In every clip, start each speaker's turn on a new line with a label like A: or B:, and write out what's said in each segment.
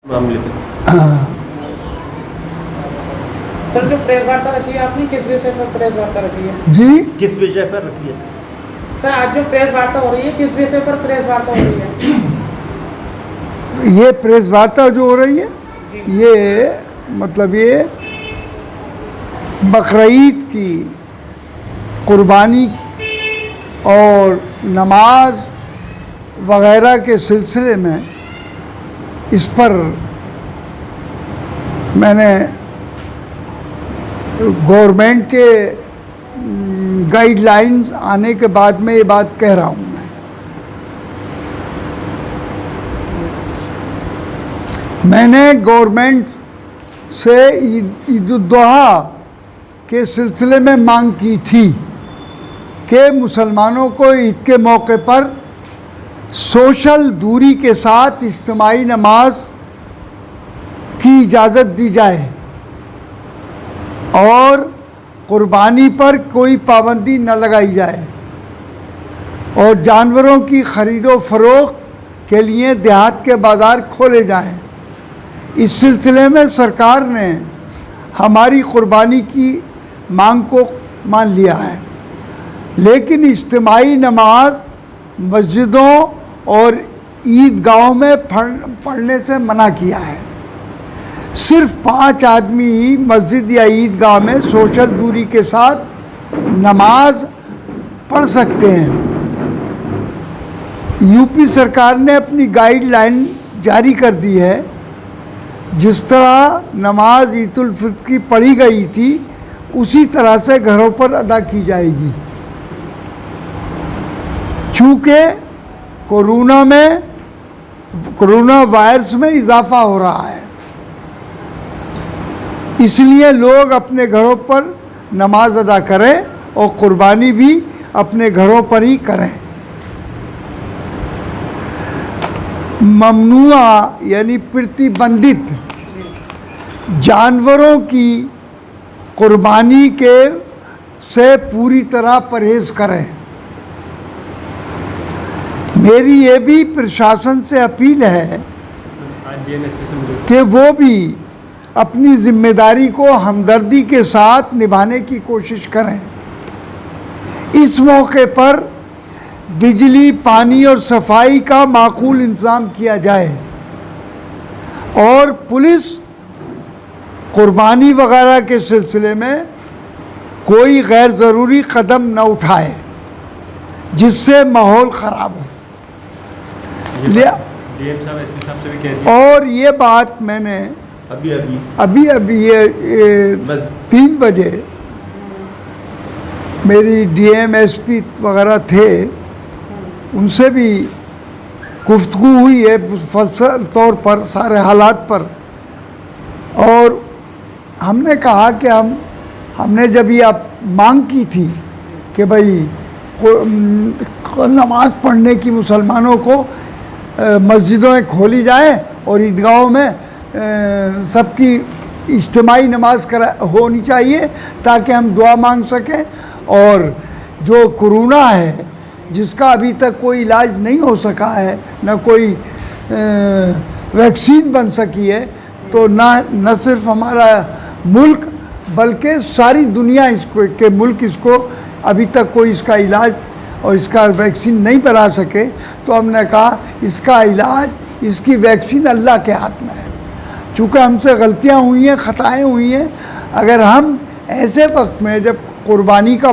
A: معاملے پہ
B: سر جو پریس وارتا رکھی ہے آپ نے کس وجہ پر پریس وارتا رکھی ہے؟
C: جی
A: کس وجہ پر رکھی ہے؟
B: سر آج جو پریس وارتا ہو رہی ہے کس وجہ پر پریس وارتا ہو رہی ہے؟
C: یہ پریس وارتا جو ہو رہی ہے یہ مطلب یہ بقرعید کی قربانی اور نماز وغیرہ کے سلسلے میں اس پر میں نے گورنمنٹ کے گائیڈ لائنز آنے کے بعد میں یہ بات کہہ رہا ہوں میں نے گورنمنٹ سے عید الاضحیٰ کے سلسلے میں مانگ کی تھی کہ مسلمانوں کو عید کے موقع پر سوشل دوری کے ساتھ اجتماعی نماز کی اجازت دی جائے اور قربانی پر کوئی پابندی نہ لگائی جائے اور جانوروں کی خرید و فروخت کے لیے دیہات کے بازار کھولے جائیں۔ اس سلسلے میں سرکار نے ہماری قربانی کی مانگ کو مان لیا ہے، لیکن اجتماعی نماز مسجدوں اور عیدگاہوں میں پڑھنے سے منع کیا ہے۔ صرف 5 آدمی ہی مسجد یا عیدگاہ میں سوشل دوری کے ساتھ نماز پڑھ سکتے ہیں۔ یو پی سرکار نے اپنی گائیڈ لائن جاری کر دی ہے، جس طرح نماز عید الفطر کی پڑھی گئی تھی اسی طرح سے گھروں پر ادا کی جائے گی۔ چونکہ کورونا وائرس میں اضافہ ہو رہا ہے، اس لیے لوگ اپنے گھروں پر نماز ادا کریں اور قربانی بھی اپنے گھروں پر ہی کریں۔ ممنوع یعنی پرتیبندھت جانوروں کی قربانی سے پوری طرح پرہیز کریں۔ میری یہ بھی پرشاسن سے اپیل ہے کہ وہ بھی اپنی ذمہ داری کو ہمدردی کے ساتھ نبھانے کی کوشش کریں۔ اس موقع پر بجلی، پانی اور صفائی کا معقول انتظام کیا جائے اور پولیس قربانی وغیرہ کے سلسلے میں کوئی غیر ضروری قدم نہ اٹھائے جس سے ماحول خراب ہو۔ اور یہ بات میں نے ابھی یہ 3 بجے میری ڈی ایم ایس پی وغیرہ تھے، ان سے بھی گفتگو ہوئی ہے مفصل طور پر سارے حالات پر، اور ہم نے کہا کہ ہم نے جب یہ مانگ کی تھی کہ بھائی نماز پڑھنے کی مسلمانوں کو مسجدوں میں کھولی جائے اور عیدگاہوں میں سب کی اجتماعی نماز ہونی چاہیے تاکہ ہم دعا مانگ سکیں، اور جو کورونا ہے جس کا ابھی تک کوئی علاج نہیں ہو سکا ہے، نہ کوئی ویکسین بن سکی ہے، تو نہ صرف ہمارا ملک بلکہ ساری دنیا کے ملک اس کو ابھی تک کوئی اس کا علاج اور اس کا ویکسین نہیں بنا سکے، تو ہم نے کہا اس کا علاج، اس کی ویکسین اللہ کے ہاتھ میں ہے۔ چونکہ ہم سے غلطیاں ہوئی ہیں، خطائیں ہوئی ہیں، اگر ہم ایسے وقت میں جب قربانی کا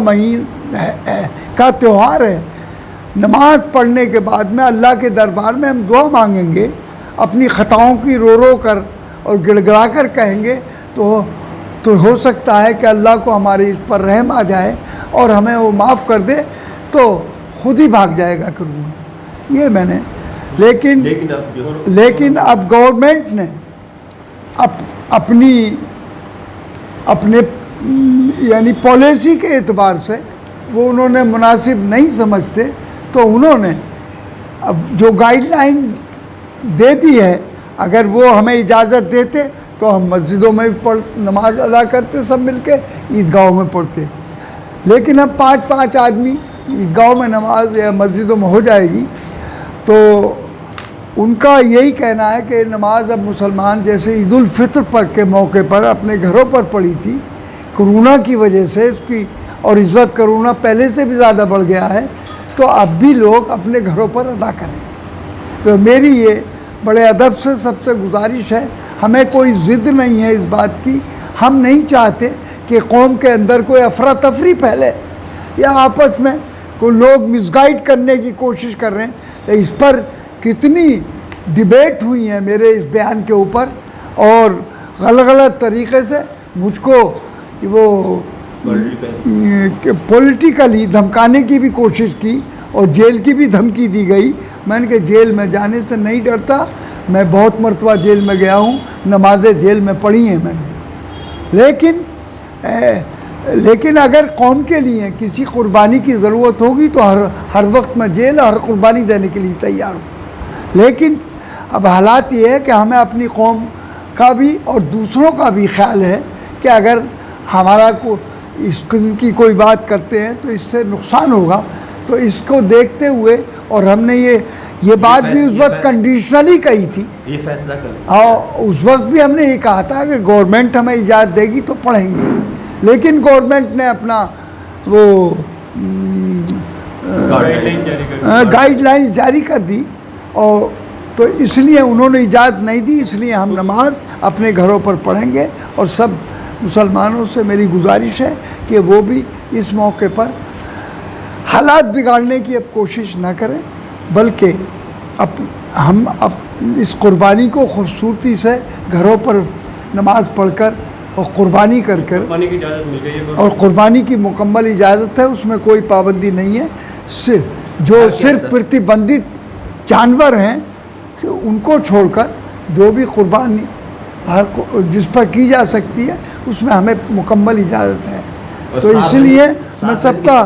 C: کا تہوار ہے، نماز پڑھنے کے بعد میں اللہ کے دربار میں ہم دعا مانگیں گے، اپنی خطاؤں کی رو کر اور گڑ گڑا کر کہیں گے، تو ہو سکتا ہے کہ اللہ کو ہماری اس پر رحم آ جائے اور ہمیں وہ معاف کر دے، تو خود ہی بھاگ جائے گا کورونا۔ یہ میں نے لیکن اب گورنمنٹ نے اپنے یعنی پالیسی کے اعتبار سے وہ انہوں نے مناسب نہیں سمجھتے، تو انہوں نے اب جو گائیڈ لائن دے دی ہے، اگر وہ ہمیں اجازت دیتے تو ہم مسجدوں میں بھی نماز ادا کرتے، سب مل کے عیدگاہوں میں پڑھتے، لیکن اب 5 آدمی عیدگاہوں میں نماز یا مسجدوں میں ہو جائے گی، تو ان کا یہی کہنا ہے کہ نماز اب مسلمان جیسے عید الفطر پر کے موقع پر اپنے گھروں پر پڑھی تھی، کرونا کی وجہ سے اس کی، اور اس وقت کرونا پہلے سے بھی زیادہ بڑھ گیا ہے، تو اب بھی لوگ اپنے گھروں پر ادا کریں۔ تو میری یہ بڑے ادب سے سب سے گزارش ہے، ہمیں کوئی ضد نہیں ہے اس بات کی، ہم نہیں چاہتے کہ قوم کے اندر کوئی افراتفری پھیلے یا آپس میں کوئی لوگ مس گائیڈ کرنے کی کوشش کر رہے ہیں۔ اس پر کتنی ڈیبیٹ ہوئی ہیں میرے اس بیان کے اوپر، اور غلط طریقے سے مجھ کو وہ پولیٹیکلی دھمکانے کی بھی کوشش کی اور جیل کی بھی دھمکی دی گئی۔ میں نے کہا جیل میں جانے سے نہیں ڈرتا، میں بہت مرتبہ جیل میں گیا ہوں، نمازیں جیل میں پڑھی ہیں میں نے، لیکن اگر قوم کے لیے کسی قربانی کی ضرورت ہوگی تو ہر وقت میں جیل اور ہر قربانی دینے کے لیے تیار ہوں۔ لیکن اب حالات یہ ہے کہ ہمیں اپنی قوم کا بھی اور دوسروں کا بھی خیال ہے کہ اگر ہمارا اس قسم کی کوئی بات کرتے ہیں تو اس سے نقصان ہوگا، تو اس کو دیکھتے ہوئے، اور ہم نے یہ بات بھی اس وقت کنڈیشنلی کہی تھی،
A: یہ فیصلہ کر
C: اور اس وقت بھی ہم نے یہ کہا تھا کہ گورنمنٹ ہمیں اجازت دے گی تو پڑھیں گے، لیکن گورنمنٹ نے اپنا وہ گائیڈ لائن جاری کر دی، اور تو اس لیے انہوں نے اجازت نہیں دی، اس لیے ہم نماز اپنے گھروں پر پڑھیں گے۔ اور سب مسلمانوں سے میری گزارش ہے کہ وہ بھی اس موقع پر حالات بگاڑنے کی اب کوشش نہ کریں، بلکہ ہم اس قربانی کو خوبصورتی سے گھروں پر نماز پڑھ کر اور قربانی کر
D: قربانی کی اجازت مل گئی ہے،
C: اور قربانی کی مکمل اجازت ہے، اس میں کوئی پابندی نہیں ہے، صرف پرتیبندھت جانور ہیں ان کو چھوڑ کر جو بھی قربانی جس پر کی جا سکتی ہے اس میں ہمیں مکمل اجازت ہے۔ تو اس لیے میں سب کا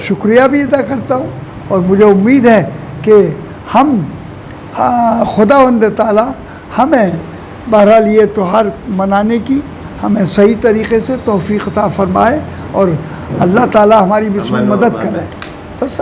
C: شکریہ بھی ادا کرتا ہوں، اور مجھے امید ہے کہ ہم خداوند تعالیٰ ہمیں بہرحال یہ تہوار منانے کی ہمیں صحیح طریقے سے توفیق عطا فرمائے، اور اللہ تعالیٰ ہماری مدد کرے۔ بس